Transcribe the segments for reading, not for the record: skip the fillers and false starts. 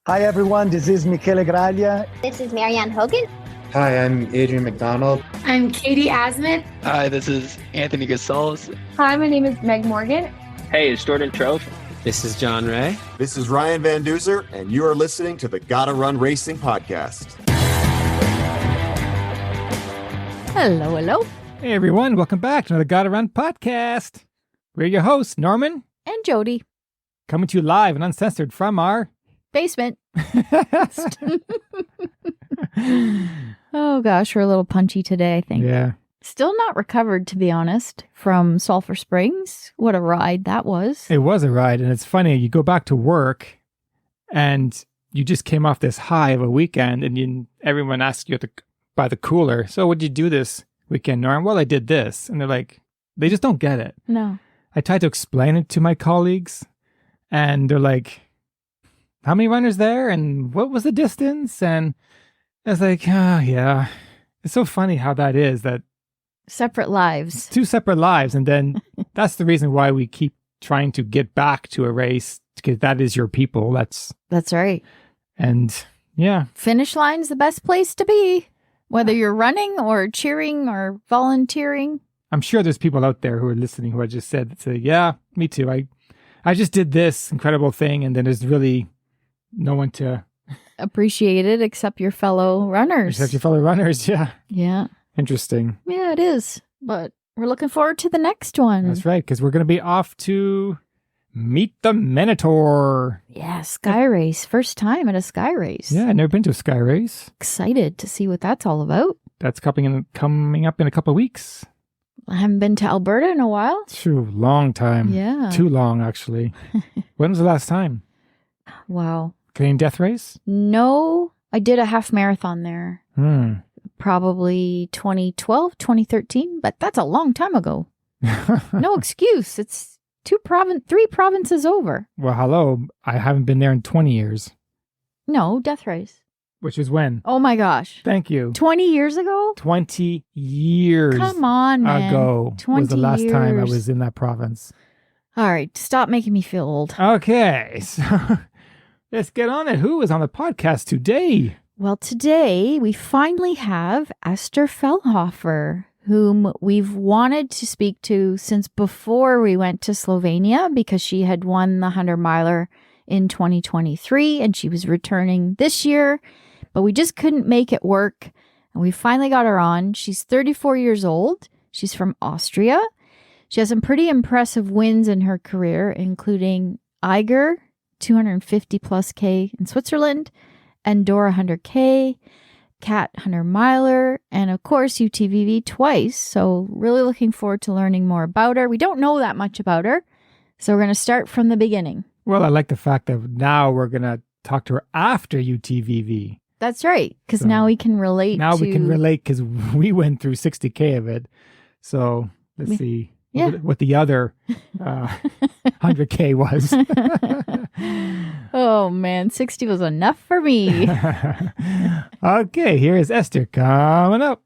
Hi, everyone. This is Michele Graglia. This is Marianne Hogan. Hi, I'm Adrian McDonald. I'm Katie Asmith. Hi, this is Anthony Gasals. Hi, my name is Meg Morgan. Hey, it's Jordan Trove. This is John Ray. This is Ryan Van Duzer, and you are listening to the Gotta Run Racing Podcast. Hello, hello. Hey, everyone. Welcome back to another Gotta Run Podcast. We're your hosts, Norman and Jodi. Coming to you live and uncensored from our basement. Oh, gosh. We're a little punchy today, I think. Yeah. Still not recovered, to be honest, from Sulphur Springs. What a ride that was. It was a ride. And it's funny. You go back to work and you just came off this high of a weekend and everyone asks you by the cooler, so what'd you do this weekend, Norm? Well, I did this. And they're like, they just don't get it. No. I tried to explain it to my colleagues and they're like, how many runners there? And what was the distance? And I was like, oh, yeah. It's so funny how that is, that separate lives. Two separate lives. And then that's the reason why we keep trying to get back to a race, because that is your people. That's right. And yeah. Finish line's the best place to be, whether you're running or cheering or volunteering. I'm sure there's people out there who are listening who I just said, yeah, me too. I just did this incredible thing. And then there's really no one to appreciate it except your fellow runners. Yeah. Yeah. Interesting. Yeah, it is. But we're looking forward to the next one. That's right, because we're going to be off to meet the Minotaur. Yeah, sky race. First time at a sky race. Yeah, I've never been to a sky race. Excited to see what that's all about. That's coming up in a couple of weeks. I haven't been to Alberta in a while. True, long time. Yeah. Too long, actually. When was the last time? Wow. Canadian Death Race? No, I did a half marathon there. Probably 2012, 2013, but that's a long time ago. No excuse. It's three provinces over. Well, hello. I haven't been there in 20 years. No, Death Race. Which is when? Oh my gosh. Thank you. 20 years ago? 20 years. Come on, man. Ago 20 was the last years. time I was in that province. All right, stop making me feel old. Okay, so let's get on it. Who is on the podcast today? Well, today we finally have Esther Fellhofer, whom we've wanted to speak to since before we went to Slovenia, because she had won the 100-miler in 2023 and she was returning this year, but we just couldn't make it work. And we finally got her on. She's 34 years old. She's from Austria. She has some pretty impressive wins in her career, including Eiger, 250 plus K in Switzerland, Andorra 100K, Cat 100-miler, and of course UTVV twice. So really looking forward to learning more about her. We don't know that much about her, so we're going to start from the beginning. Well, I like the fact that now we're going to talk to her after UTVV. That's right, because now we can relate. Now we can relate because we went through 60K of it. So let's see. Yeah. What the other 100K was. Oh, man. 60 was enough for me. Okay, here is Esther coming up.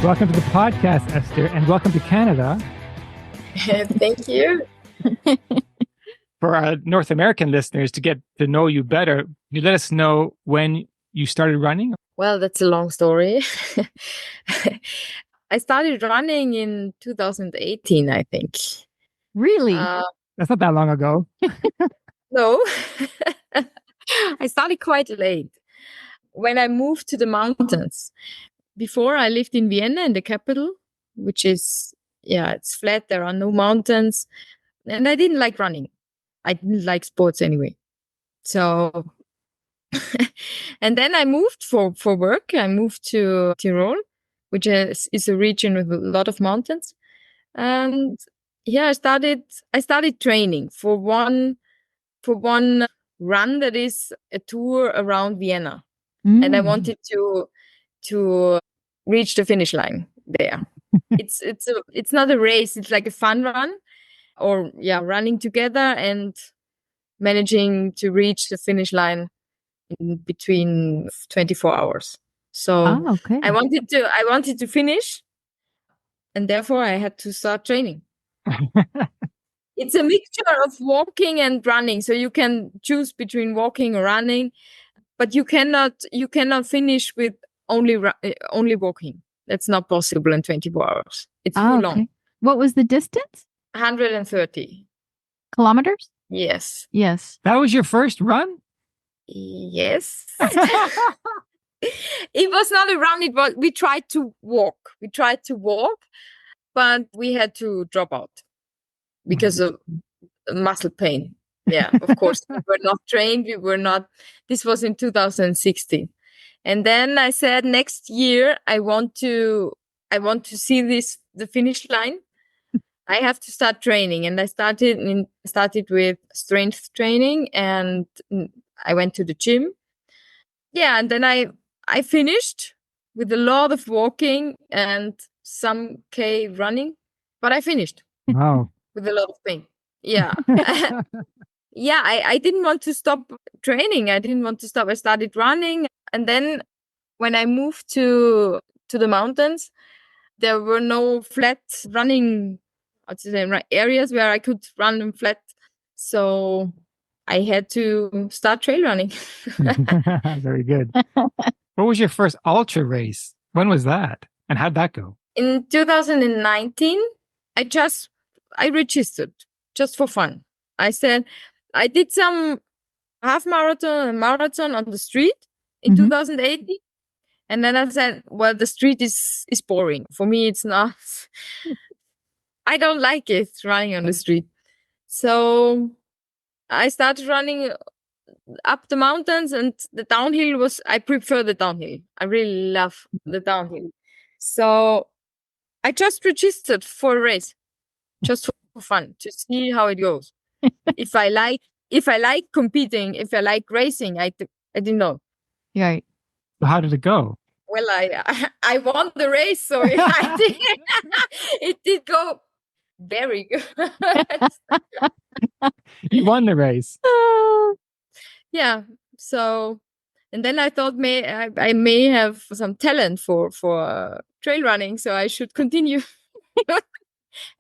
Welcome to the podcast, Esther, and welcome to Canada. Thank you. For our North American listeners, to get to know you better, you let us know when you started running? Well, that's a long story. I started running in 2018, I think. Really? That's not that long ago. No. I started quite late. When I moved to the mountains. Before, I lived in Vienna, in the capital, which is, it's flat. There are no mountains. And I didn't like running. I didn't like sports anyway. So... And then I moved for work. I moved to Tyrol, which is a region with a lot of mountains. And I started training for one run that is a tour around Vienna. And I wanted to reach the finish line there. It's not a race, it's like a fun run, or running together and managing to reach the finish line in between 24 hours. So I wanted to finish, and therefore I had to start training. It's a mixture of walking and running. So you can choose between walking or running, but you cannot finish with only walking. That's not possible in 24 hours. It's too long. What was the distance? 130 kilometers? Yes. Yes. That was your first run? Yes. It was not a run. We tried to walk. But we had to drop out because of muscle pain. Yeah, of course. We were not trained. This was in 2016. And then I said, next year, I want to see the finish line. I have to start training. And I started with strength training, and I went to the gym. Yeah, and then I finished with a lot of walking and some K running, but I finished. Wow. With a lot of pain. Yeah. Yeah, I didn't want to stop training. I didn't want to stop. I started running. And then when I moved to the mountains, there were no flat running areas where I could run flat. So I had to start trail running. Very good. What was your first ultra race? When was that? And how'd that go? In 2019, I registered just for fun. I said, I did some half marathon and marathon on the street in 2018. And then I said, well, the street is boring. For me, it's not. I don't like it, running on the street. So I started running up the mountains, and the downhill I prefer the downhill. I really love the downhill. So I just registered for a race, just for fun, to see how it goes. If I like competing, if I like racing, I didn't know. Right. So how did it go? Well, I won the race, so it did go very good. You won the race. Yeah. So, and then I thought I may have some talent for trail running, so I should continue.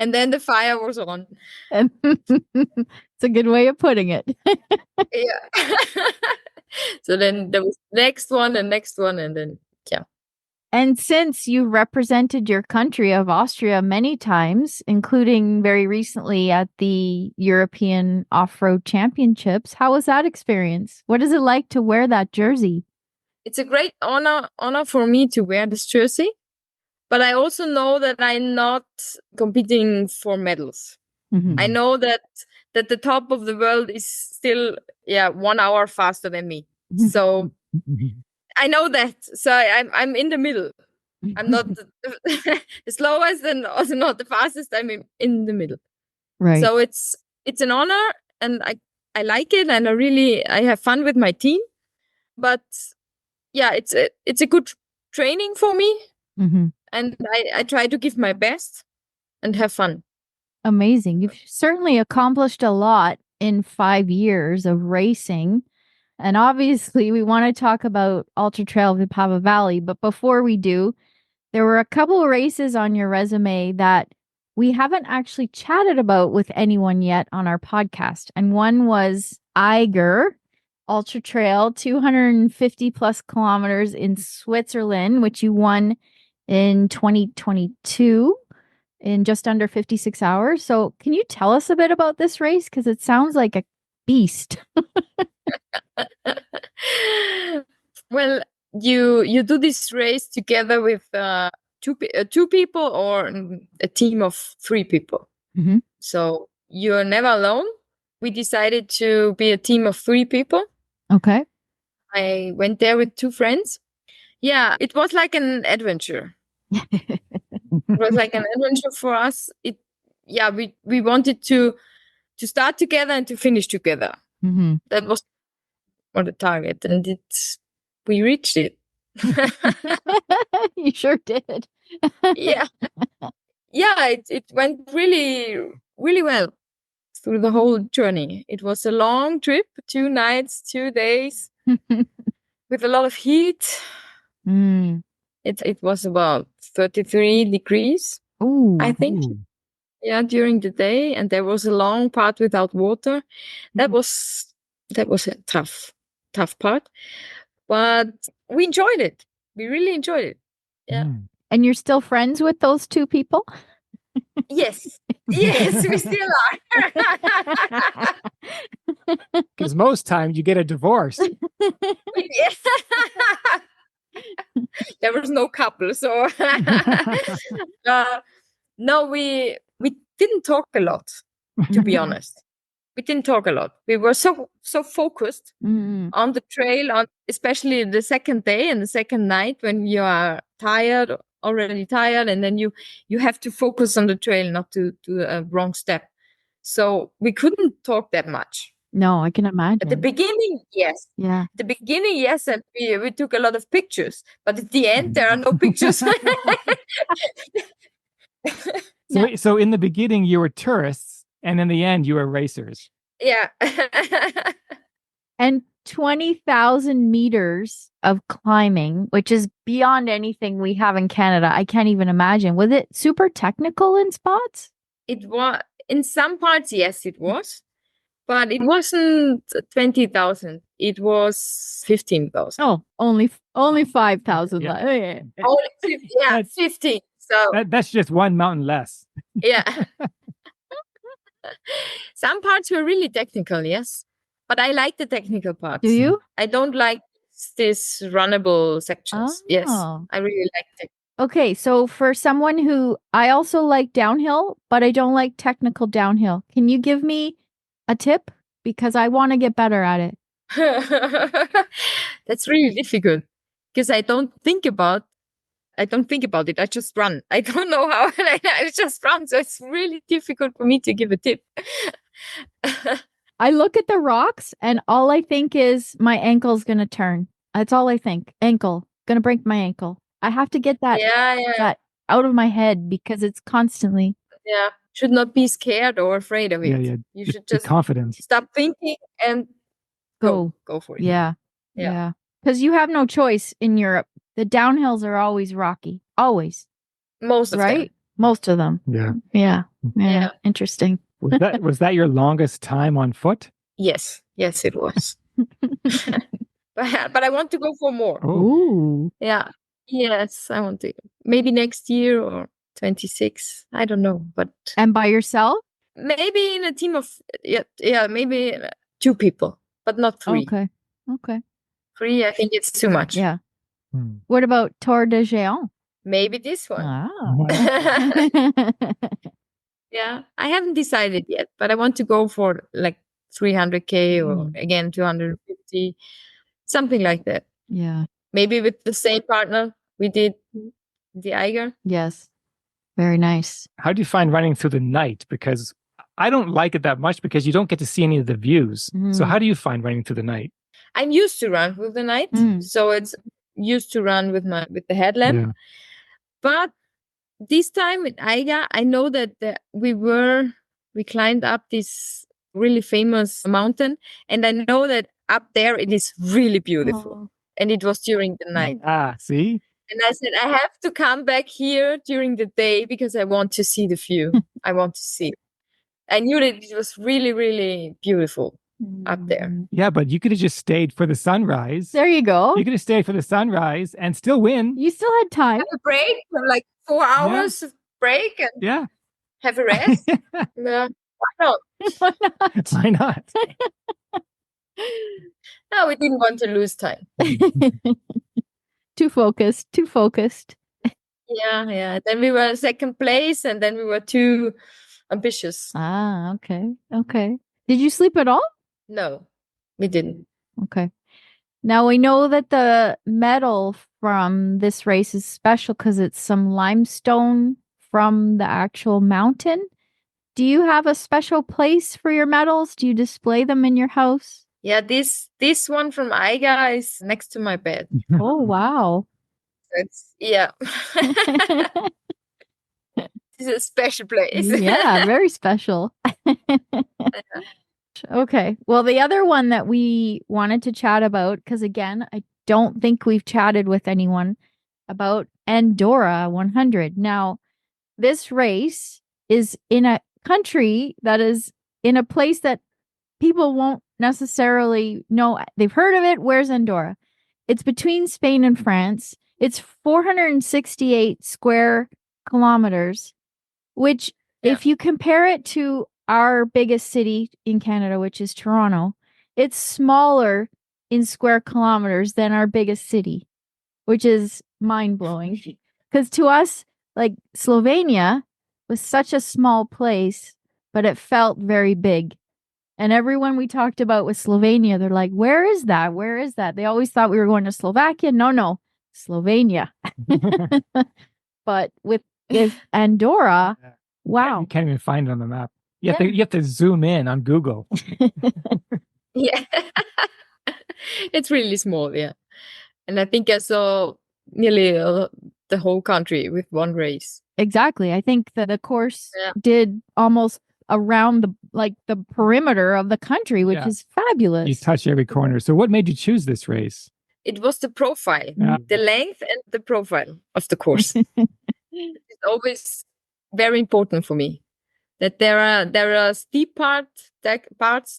And then the fire was on. It's a good way of putting it. Yeah. So then there was next one, and then yeah. And since you represented your country of Austria many times, including very recently at the European Off-Road Championships, how was that experience? What is it like to wear that jersey? It's a great honor for me to wear this jersey. But I also know that I'm not competing for medals. Mm-hmm. I know that the top of the world is still 1 hour faster than me. So I know that. So I'm in the middle. I'm not the slowest and also not the fastest. I'm in the middle. Right. So it's an honor, and I like it, and I have fun with my team. But yeah, it's a good training for me. Mm-hmm. And I try to give my best and have fun. Amazing. You've certainly accomplished a lot in 5 years of racing. And obviously, we want to talk about Ultra Trail Vipava Valley. But before we do, there were a couple of races on your resume that we haven't actually chatted about with anyone yet on our podcast. And one was Eiger Ultra Trail, 250 plus kilometers in Switzerland, which you won in 2022 in just under 56 hours. So can you tell us a bit about this race? Because it sounds like a beast. Well, you do this race together with two people or a team of 3 people. Mm-hmm. So you're never alone. We decided to be a team of 3 people. Okay. I went there with 2 friends. Yeah, it was like an adventure. It was like an adventure for us. We wanted to start together and to finish together. Mm-hmm. That was the target, and we reached it. You sure did. Yeah. It went really, really well through the whole journey. It was a long trip, 2 nights, 2 days, with a lot of heat. Mm. It was about 33 degrees, I think. Yeah, during the day, and there was a long part without water. That was a tough part, but we enjoyed it. We really enjoyed it. Yeah. And you're still friends with those two people? Yes. Yes, we still are. Because most times you get a divorce. Yes. There was no couple, so no, we didn't talk a lot, to be honest. We didn't talk a lot. We were so focused on the trail, on especially the second day and the second night when you are already tired, and then you have to focus on the trail, not to do a wrong step. So we couldn't talk that much. No, I can imagine. At the beginning, yes. Yeah. At the beginning, yes, and we took a lot of pictures. But at the end, there are no pictures. So in the beginning, you were tourists, and in the end, you were racers. Yeah. And 20,000 meters of climbing, which is beyond anything we have in Canada. I can't even imagine. Was it super technical in spots? It was, in some parts, yes, it was. But it wasn't 20,000. It was 15,000. Oh, only 5,000. Yeah. Only 15. So That's just one mountain less. yeah. Some parts were really technical, yes. But I like the technical parts. Do you? I don't like this runnable sections. Yes, Oh. I really liked it. Okay, so for someone who I also like downhill, but I don't like technical downhill, can you give me a tip? Because I want to get better at it. That's really difficult because I don't think about it. I just run. I don't know how. I just run. So it's really difficult for me to give a tip. I look at the rocks and all I think is my ankle's going to turn. That's all I think. Ankle. Going to break my ankle. I have to get that, that out of my head because it's constantly. Yeah. Should not be scared or afraid of it. Yeah. You should be just confident. stop thinking and go for it. Yeah. Because you have no choice in Europe. The downhills are always rocky. Always. Most of them. Most of them. Yeah. Yeah. Interesting. Was that your longest time on foot? Yes, it was. But I want to go for more. Ooh. Yeah. Yes, I want to. Maybe next year or 26. I don't know. But and by yourself? Maybe in a team of maybe 2 people, but not 3. Okay. 3, I think it's too much. Yeah. What about Tour de Géant? Maybe this one. Wow. Yeah, I haven't decided yet, but I want to go for like 300K or again 250, something like that. Yeah. Maybe with the same partner we did the Eiger. Yes. Very nice. How do you find running through the night? Because I don't like it that much because you don't get to see any of the views. So how do you find running through the night? I'm used to run with the night, so it's used to run with the headlamp. Yeah. But this time with Eiger, I know that we climbed up this really famous mountain, and I know that up there it is really beautiful, and it was during the night. See? And I said, I have to come back here during the day because I want to see the view. I want to see it. I knew that it was really, really beautiful up there. Yeah, but you could have just stayed for the sunrise. There you go. You could have stayed for the sunrise and still win. You still had time. Have a break, like 4 hours break, and have a rest. Why not? Why not? No, we didn't want to lose time. Too focused. Yeah. Then we were second place, and then we were too ambitious. Okay. Did you sleep at all? No, we didn't. Okay. Now we know that the medal from this race is special because it's some limestone from the actual mountain. Do you have a special place for your medals? Do you display them in your house? Yeah, this one from Eiger is next to my bed. Oh, wow. It's This is a special place. Yeah, very special. Okay. Well, the other one that we wanted to chat about, because again, I don't think we've chatted with anyone about Andorra 100. Now, this race is in a country that is in a place that people won't necessarily know. They've heard of it. Where's Andorra? It's between Spain and France. It's 468 square kilometers, which if you compare it to our biggest city in Canada, which is Toronto, it's smaller in square kilometers than our biggest city, which is mind-blowing. Because to us, like Slovenia was such a small place, but it felt very big. And everyone we talked about with Slovenia, they're like, where is that? Where is that? They always thought we were going to Slovakia. No, Slovenia. But with Andorra, wow. You can't even find it on the map. You have to zoom in on Google. Yeah. It's really small, yeah. And I think I saw nearly the whole country with one race. Exactly. I think that the course did almost around the perimeter of the country, which is fabulous. You touch every corner. So what made you choose this race? It was the profile, the length and the profile of the course. It's always very important for me that there are steep parts,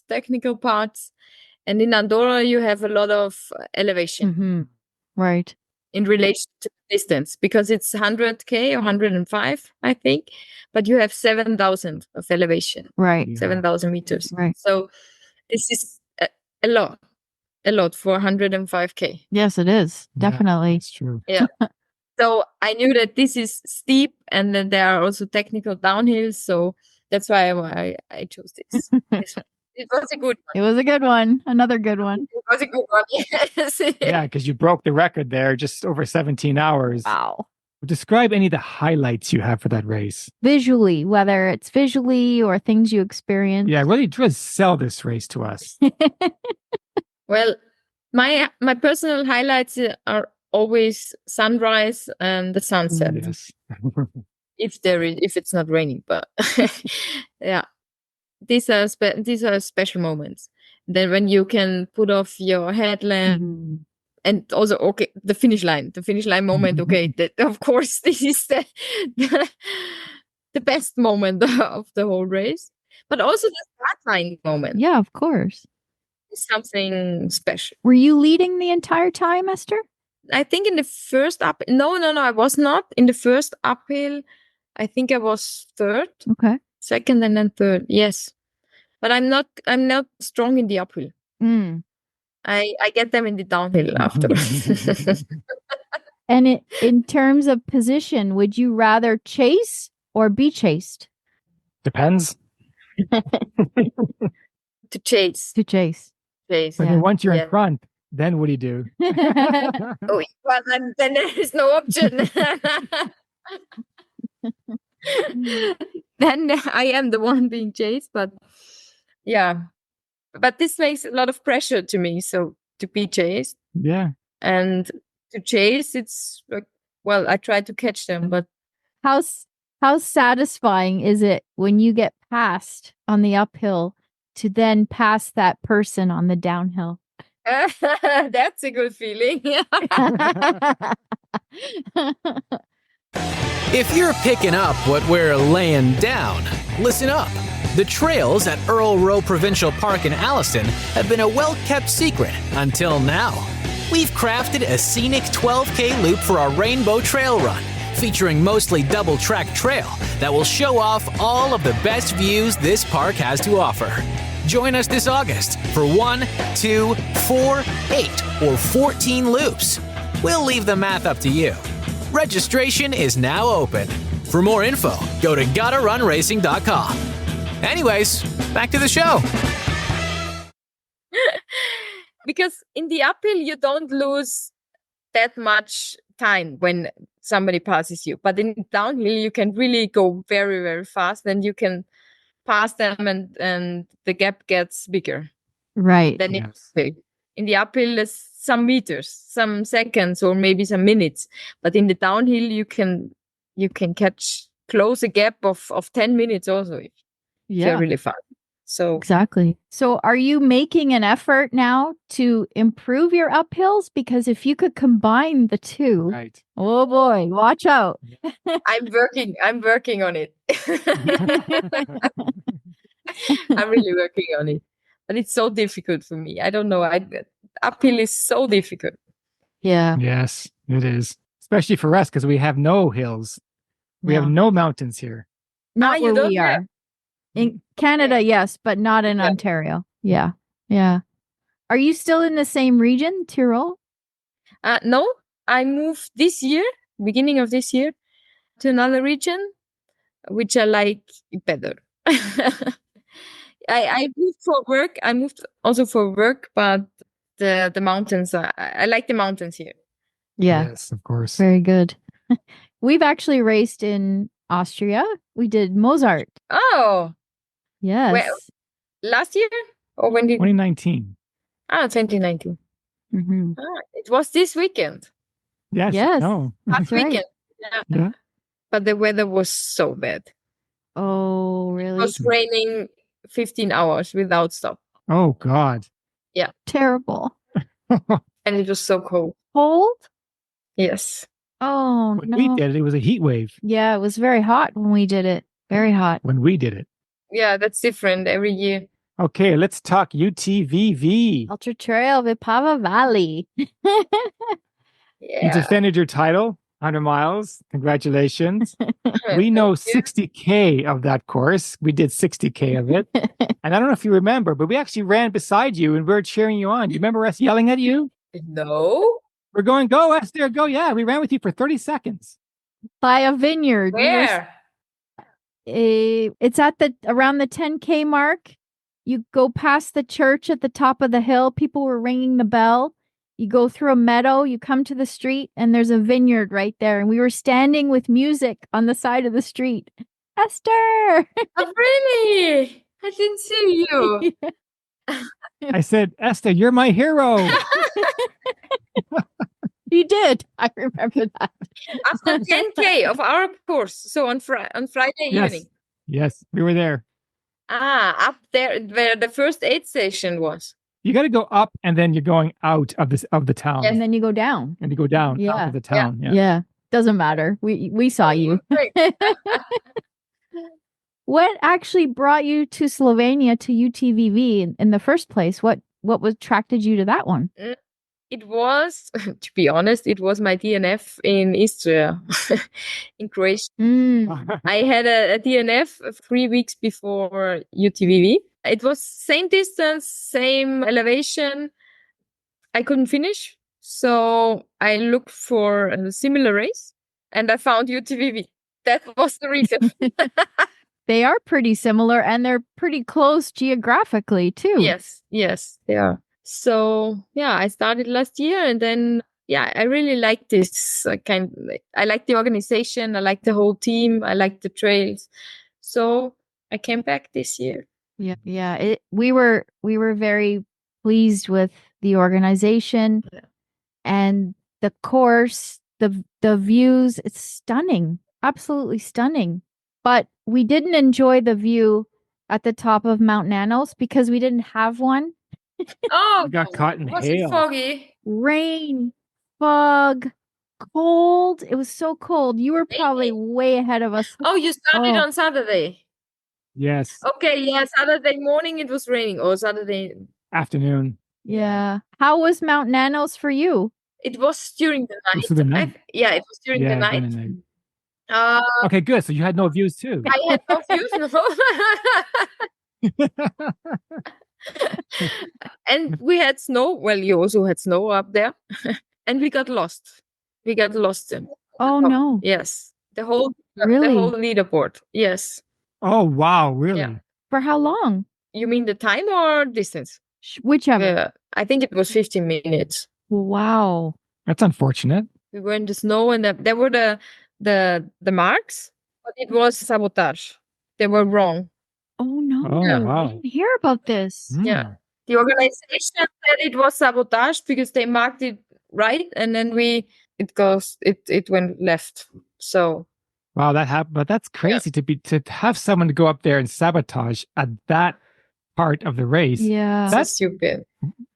technical parts, and in Andorra you have a lot of elevation. Mm-hmm. Right. In relation to distance, because it's 100k or 105, I think, but you have 7,000 of elevation. Right. 7,000 meters. Right. So this is a lot for 105k. Yes, it is. Definitely. That's true. Yeah. So I knew that this is steep and then there are also technical downhills. So that's why I chose this. This one. It was a good one. It was a good one. Another good one. It was a good one, yes. Yeah, because you broke the record there, just over 17 hours. Wow. Describe any of the highlights you have for that race. Visually, whether it's visually or things you experience. Yeah, really just sell this race to us. Well, my personal highlights are always sunrise and the sunset. Yes. If it's not raining, but yeah. These are special moments. Then when you can put off your headlamp, and also the finish line moment. Okay, that of course this is the best moment of the whole race, but also the start line moment. Yeah, of course. It's something special. Were you leading the entire time, Esther? I think in the first no, I was not in the first uphill. I think I was third. Okay. Second and then third, yes, but I'm not strong in the uphill. I get them in the downhill afterwards. And in terms of position, would you rather chase or be chased? Depends. To chase. But once you're in front, then what do you do? Oh, well, then there is no option. Then I am the one being chased, but this makes a lot of pressure to me. So to be chased, and to chase, it's like, well, I try to catch them, but how satisfying is it when you get passed on the uphill to then pass that person on the downhill? That's a good feeling. If you're picking up what we're laying down, listen up. The trails at Earl Rowe Provincial Park in Alliston have been a well-kept secret until now. We've crafted a scenic 12K loop for our Rainbow Trail Run, featuring mostly double-track trail that will show off all of the best views this park has to offer. Join us this August for 1, 2, 4, 8, or 14 loops. We'll leave the math up to you. Registration is now open. For more info, go to GottaRunRacing.com. Anyways, back to the show. Because in the uphill, you don't lose that much time when somebody passes you. But in downhill, you can really go very, very fast, and you can pass them, and the gap gets bigger. Right. Then in the uphill, there's some meters, some seconds, or maybe some minutes. But in the downhill, you can close a gap of 10 minutes also if you're really fast. So Exactly. So are you making an effort now to improve your uphills? Because if you could combine the two, Right. oh boy, watch out. I'm working on it. I'm really working on it. But it's so difficult for me. I don't know. Uphill is so difficult. Yeah. Yes, it is. Especially for us, because we have no hills. We have no mountains here. Not you where don't we have- are. In Canada, yes, but not in Ontario. Yeah. Yeah. Are you still in the same region, Tyrol? No, I moved this year, beginning of this year, to another region, which I like better. I moved for work. I moved also for work, but the mountains, I like the mountains here. Yeah. Yes, of course. Very good. We've actually raced in Austria. We did Mozart. Oh, Yes. Well, last year? Or when did 2019. 2019. Mhm. It was this weekend. Yes. Yes. No. Last That's right. weekend. Yeah. But the weather was so bad. Oh, It really? was raining 15 hours without stop. Oh God. Terrible. And it was so cold. Cold? Yes. Oh, When no. we did it, it was a heat wave. Yeah, it was very hot when we did it. Very hot. When we did it. Yeah, that's different every year. Okay, let's talk UTVV. Ultra Trail Vipava Valley. You Yeah. defended your title, 100 miles. Congratulations. We know 60K of that course. We did 60K of it. And I don't know if you remember, but we actually ran beside you and we were cheering you on. Do you remember us yelling at you? No. We're going, go, Esther, go. Yeah, we ran with you for 30 seconds. By a vineyard. Where? It's at around the 10K mark. You go past the church at the top of the hill. People were ringing the bell. You go through a meadow. You come to the street, and there's a vineyard right there. And we were standing with music on the side of the street. Esther! Oh, really? I didn't see you. I said, Esther, you're my hero. You did. I remember that. After 10K of our course. So on Friday evening. Yes, we were there. Up there where the first aid station was. You got to go up and then you're going out of the town. And then you go down. And you go down Yeah. out of the town. Yeah. Yeah. Doesn't matter. We saw you. Great. What actually brought you to Slovenia to UTVV in the first place? What attracted you to that one? It was, to be honest, it was my DNF in Istria, in Croatia. I had a DNF 3 weeks before UTVV. It was same distance, same elevation. I couldn't finish. So I looked for a similar race and I found UTVV. That was the reason. They are pretty similar and they're pretty close geographically too. Yes, they are. So yeah, I started last year and then I really like this I like the organization, I like the whole team, I like the trails. So I came back this year. Yeah. We were very pleased with the organization and the course, the views. It's stunning, absolutely stunning. But we didn't enjoy the view at the top of Mount Nanos because we didn't have one. Oh, We got caught in was it hail. foggy? Rain, fog, cold. It was so cold. You were probably way ahead of us. Oh, you started Oh. on Saturday. Yes. Okay, yeah, Saturday morning it was raining. Or Saturday. Afternoon. Yeah. How was Mount Nanos for you? It was during the night. Was it the night? It was during the night. during the night. Okay, good. So you had no views too. I had no views. And we had snow. Well, you also had snow up there. And we got lost. Oh no. Yes. The whole Really? leaderboard. Yes. Oh, wow. Really? Yeah. For how long? You mean the time or distance? Whichever. I think it was 15 minutes. Wow. That's unfortunate. We were in the snow and there were the marks, but it was sabotage. They were wrong. Oh no. Oh, I wow. didn't hear about this. Hmm. Yeah. The organization said it was sabotage because they marked it right and then it went left. So Wow, that happened. But that's crazy to have someone to go up there and sabotage at that part of the race. Yeah. So stupid.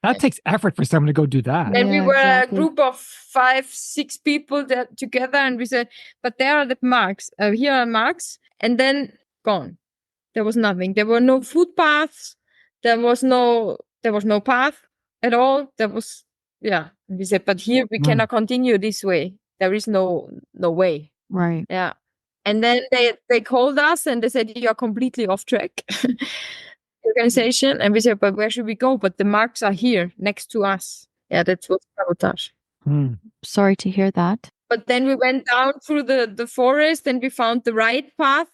That takes effort for someone to go do that. And we Yeah, were exactly. a group of 5-6 people that together, and we said, but there are the marks. Here are marks, and then gone. There was nothing. There were no footpaths. There was no path at all. There was, yeah. And we said, but here we cannot continue this way. There is no way. Right. Yeah. And then they called us and they said, you're completely off track. Organization. And we said, but where should we go? But the marks are here next to us. Yeah, that was sabotage. Sorry to hear that. But then we went down through the forest and we found the right path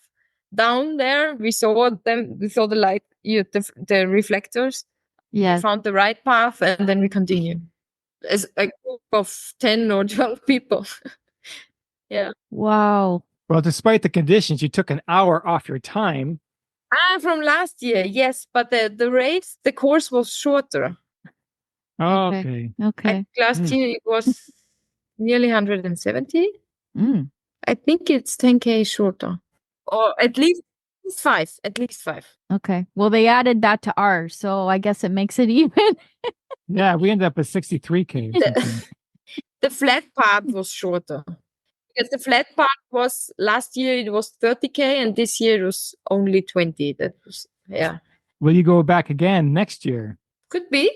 down there. We saw them. We saw the light, the reflectors. Yes. We found the right path and then we continued as a group of 10 or 12 people. Yeah. Wow. Well, despite the conditions, you took an hour off your time. From last year, yes. But the race, the course was shorter. Oh, okay. Okay. Last year it was nearly 170. Mm. I think it's 10K shorter. Or at least 5. Okay. Well, they added that to ours, so I guess it makes it even. Yeah, we ended up at 63K. or something. The flat part was shorter. Because the flat part was last year it was 30K and this year it was only 20. That was, yeah. Will you go back again next year? Could be,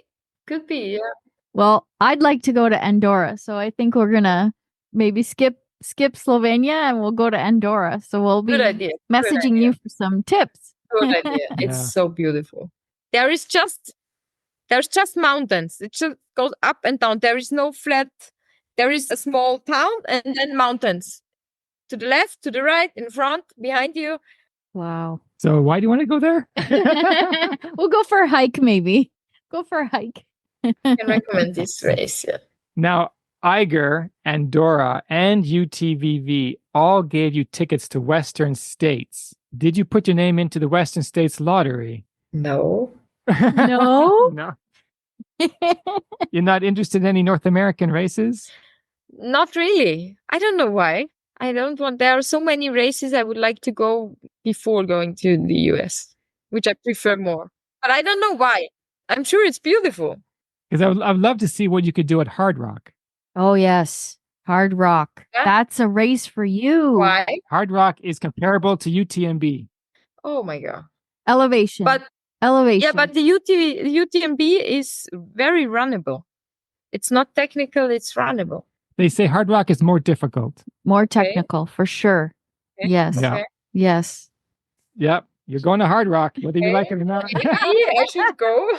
yeah. Well, I'd like to go to Andorra, so I think we're gonna maybe skip Slovenia and we'll go to Andorra. So we'll be Good idea. messaging you for some tips. Good idea. Yeah. It's so beautiful. There's just mountains. It just goes up and down. There is no flat. There is a small town and then mountains. To the left, to the right, in front, behind you. Wow. So why do you want to go there? We'll go for a hike, maybe. Go for a hike. I can recommend this race. Yeah. Now, Eiger, Andorra, and UTVV all gave you tickets to Western states. Did you put your name into the Western States lottery? No. No? No. You're not interested in any North American races? Not really. I don't know why. There are so many races I would like to go before going to the US, which I prefer more. But I don't know why. I'm sure it's beautiful. Because I'd love to see what you could do at Hard Rock. Oh, yes. Hard Rock. Yeah. That's a race for you. Why? Hard Rock is comparable to UTMB. Oh my God. Elevation. But Elevation. yeah, but the UTMB is very runnable. It's not technical, it's runnable. They say Hard Rock is more difficult. More technical, for sure. Okay. Yes. Yeah. Okay. Yes. Yep. You're going to Hard Rock, whether you like it or not. Maybe I should go.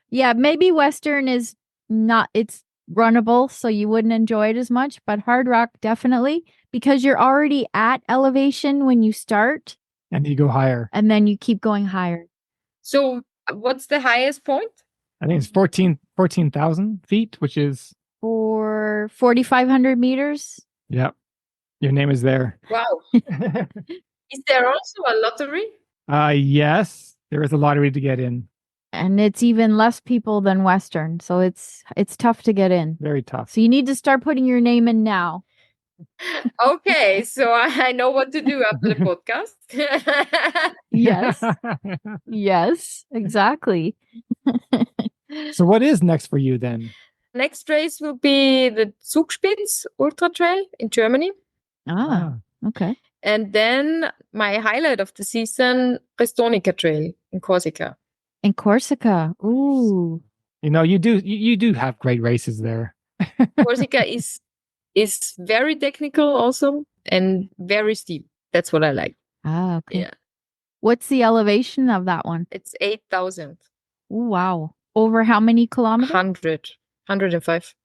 Yeah, maybe Western is not, it's runnable, so you wouldn't enjoy it as much, but Hard Rock definitely, because you're already at elevation when you start, And you go higher. and then you keep going higher. So what's the highest point? I think it's 14,000 feet, which is, For 4,500 meters. yep. Your name is there. Wow. Is there also a lottery? Yes, there is a lottery to get in. And it's even less people than Western, so it's tough to get in. Very tough. So you need to start putting your name in now. Okay, so I know what to do after the podcast. Yes. Yes, exactly. So what is next for you then? Next race will be the Zugspitz Ultra Trail in Germany. Okay. And then my highlight of the season, Prestonica Trail in Corsica. In Corsica. Ooh. You know, you do have great races there. Corsica is very technical also and very steep. That's what I like. Okay. Yeah. What's the elevation of that one? It's 8,000. Ooh, wow. Over how many kilometers? 105.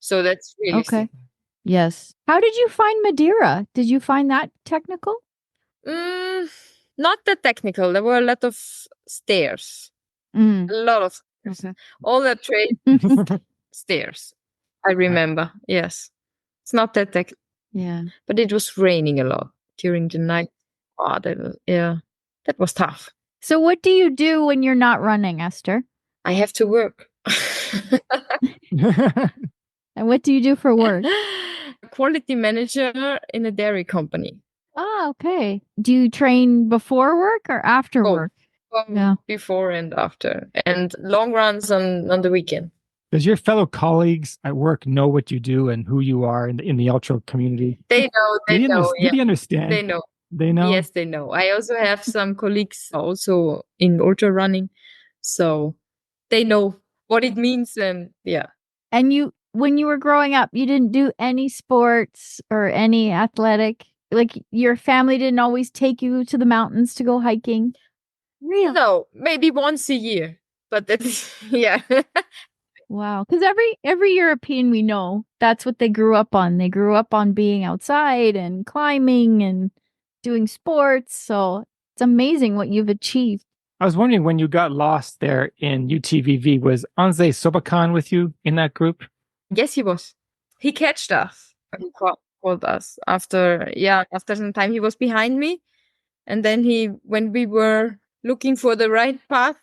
So that's really Okay. steep. Yes. How did you find Madeira? Did you find that technical? Not that technical. There were a lot of stairs. Mm. A lot of stairs. Okay. All the trail stairs. I remember. Yes. It's not that technical. Yeah. But it was raining a lot during the night. Oh, that was tough. So what do you do when you're not running, Esther? I have to work. And what do you do for work? Quality manager in a dairy company. Oh, okay. Do you train before work or after Both. work? before and after, and long runs on the weekend. Does your fellow colleagues at work know what you do and who you are in the ultra community? They know. They know. Do they understand? They know. They know? Yes, they know. I also have some colleagues also in ultra running, so they know what it means. And yeah. And when you were growing up, you didn't do any sports or any athletic? Like your family didn't always take you to the mountains to go hiking? Really? No, maybe once a year, but that's, yeah. Wow. Because every European we know, that's what they grew up on. They grew up on being outside and climbing and doing sports. So it's amazing what you've achieved. I was wondering, when you got lost there in UTVV, was Anze Sobakan with you in that group? Yes, he was. He catched us. He called us after some time. He was behind me. And then when we were looking for the right path,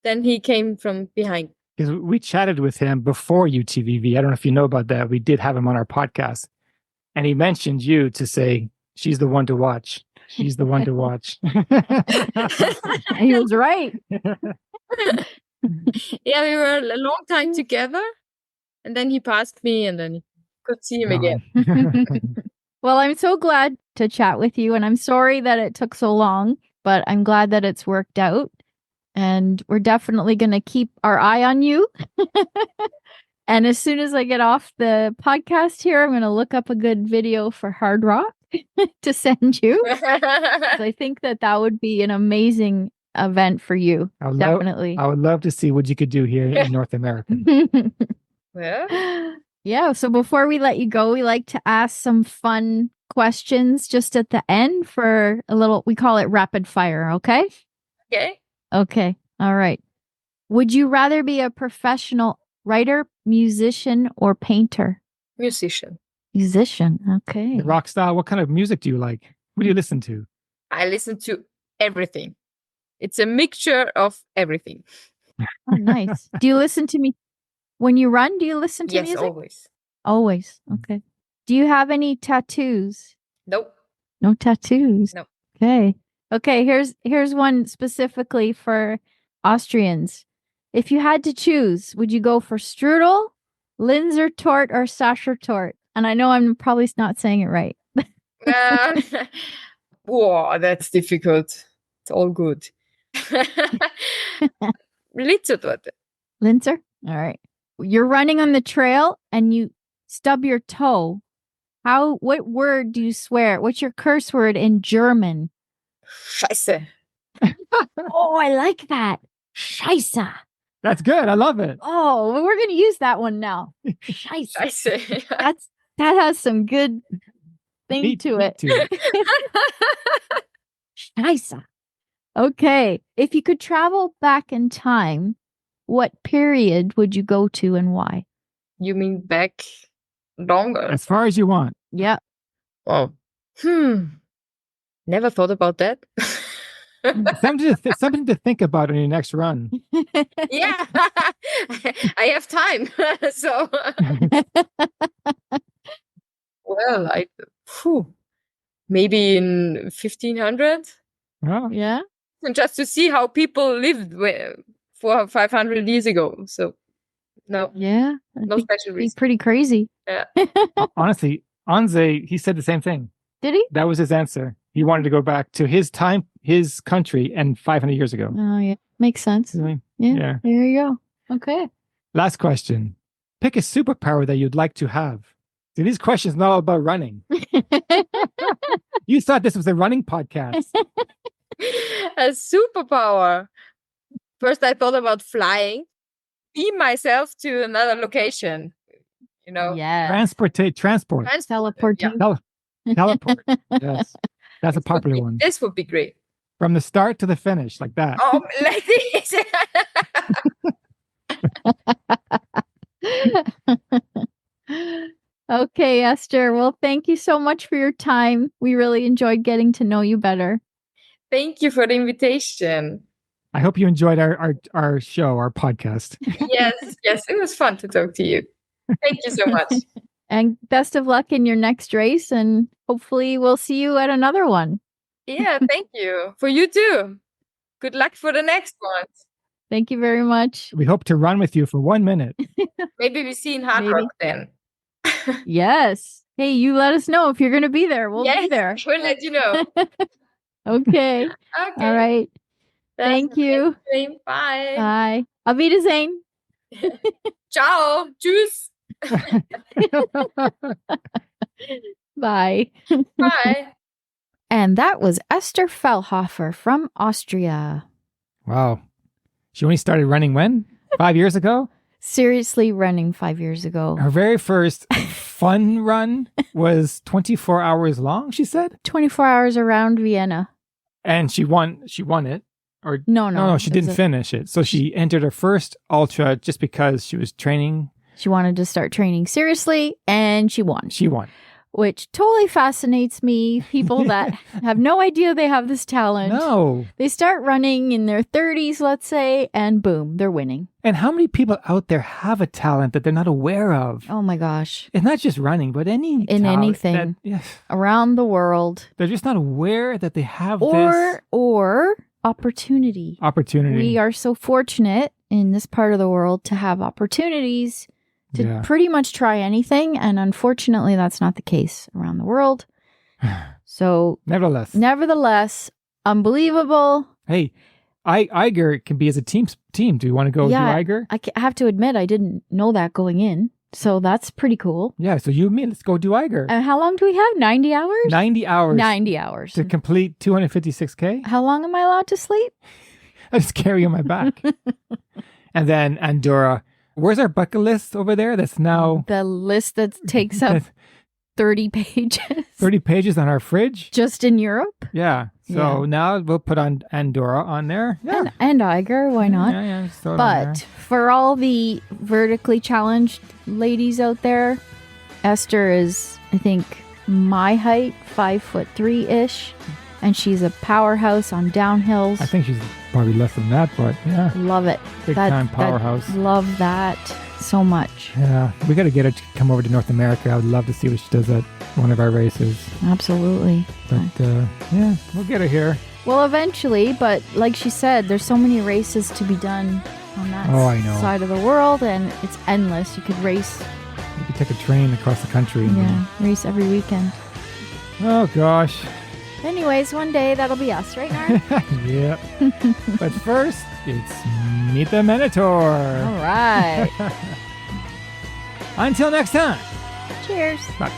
then he came from behind. Because we chatted with him before UTVV. I don't know if you know about that. We did have him on our podcast. And he mentioned you to say, she's the one to watch. She's the one to watch. He was right. Yeah, we were a long time together. And then he passed me, and then could see him again. Well, I'm so glad to chat with you. And I'm sorry that it took so long, but I'm glad that it's worked out. And we're definitely going to keep our eye on you. And as soon as I get off the podcast here, I'm going to look up a good video for Hard Rock to send you. So I think that would be an amazing event for you. Definitely. I would love to see what you could do here in North America. Yeah. So before we let you go, we like to ask some fun questions just at the end for a little, we call it rapid fire. Okay. Okay. All right. Would you rather be a professional writer, musician, or painter? Musician. Okay. Rock style. What kind of music do you like? What do you listen to? I listen to everything. It's a mixture of everything. Oh, nice. Do you listen to me when you run? Do you listen to music? Yes, always. Always. Okay. Do you have any tattoos? Nope. No tattoos. No. Okay. Here's one specifically for Austrians. If you had to choose, would you go for strudel, Linzer tort, or Sacher tort? And I know I'm probably not saying it right. Whoa, that's difficult. It's all good. Linzer tort. Linzer? All right. You're running on the trail and you stub your toe. What word do you swear? What's your curse word in German? Scheiße. Oh, I like that. Scheiße. That's good. I love it. Oh, we're going to use that one now. Scheiße. Scheiße. That has some good thing to it. Scheiße. Okay. If you could travel back in time, what period would you go to and why? You mean back longer? As far as you want. Yeah. Oh. Never thought about that. Something to think about on your next run. Yeah. I have time. So well, maybe in 1500. Oh. Yeah. And just to see how people lived 500 years ago. So no. Yeah. No special reason. He's pretty crazy. Yeah. Honestly, Anze, he said the same thing. Did he? That was his answer. He wanted to go back to his time, his country, and 500 years ago. Oh, yeah. Makes sense. Yeah. There you go. Okay. Last question. Pick a superpower that you'd like to have. See, these questions are not all about running. You thought this was a running podcast. A superpower. First, I thought about flying, beam myself to another location. Yeah. Transport. Teleport. Yeah. Teleport. Yes. That's a popular one. This would be great. From the start to the finish, like that. Oh, like this. Okay, Esther. Well, thank you so much for your time. We really enjoyed getting to know you better. Thank you for the invitation. I hope you enjoyed our show, our podcast. Yes, it was fun to talk to you. Thank you so much. And best of luck in your next race, and hopefully we'll see you at another one. Yeah, thank you. For you too. Good luck for the next one. Thank you very much. We hope to run with you for 1 minute. Maybe we see in Hard Maybe. Rock then. Yes. Hey, you let us know if you're going to be there. We'll be there. We'll let you know. Okay. Okay. All right. Thank you. Bye. Bye. Auf Wiedersehen. Ciao. Tschüss. Bye. Bye. And that was Esther Fellhofer from Austria. Wow. She only started running when? 5 years ago? Seriously running 5 years ago. Her very first fun run was 24 hours long, she said? 24 hours around Vienna. And she won it. Or No, she didn't finish it. So she entered her first ultra just because she was training. She wanted to start training seriously, and she won. She won. Which totally fascinates me. People that have no idea they have this talent. No. They start running in their 30s, let's say, and boom, they're winning. And how many people out there have a talent that they're not aware of? Oh my gosh. It's not just running, but In talent anything. Around the world. They're just not aware that they have this. Or opportunity. Opportunity. We are so fortunate in this part of the world to have opportunities to pretty much try anything. And unfortunately, that's not the case around the world. So, nevertheless, unbelievable. Hey, Eiger can be as a team. Do you want to go do Eiger? I have to admit, I didn't know that going in. So that's pretty cool. Yeah, so you and me, let's go do Eiger. And how long do we have? 90 hours? 90 hours. 90 hours. To complete 256K? How long am I allowed to sleep? I just carry on my back. And then Andorra. Where's our bucket list over there? That's now... The list that takes up 30 pages. 30 pages on our fridge? Just in Europe? Yeah. So now we'll put on Andorra on there. Yeah. And Eiger, why not? Yeah, but for all the vertically challenged ladies out there, Esther is, I think, my height, 5'3" and she's a powerhouse on downhills. I think she's probably less than that, but yeah. Love it. Big time powerhouse. Love that so much. Yeah. We got to get her to come over to North America. I would love to see what she does at one of our races. Absolutely. But yeah, we'll get her here. Well, eventually, but like she said, there's so many races to be done on that side of the world, and it's endless. You could race. You could take a train across the country. Race every weekend. Oh, gosh. Anyways, one day that'll be us, right, Nard? Yeah. But first, it's Meet the Minotaur. All right. Until next time. Cheers. Bye.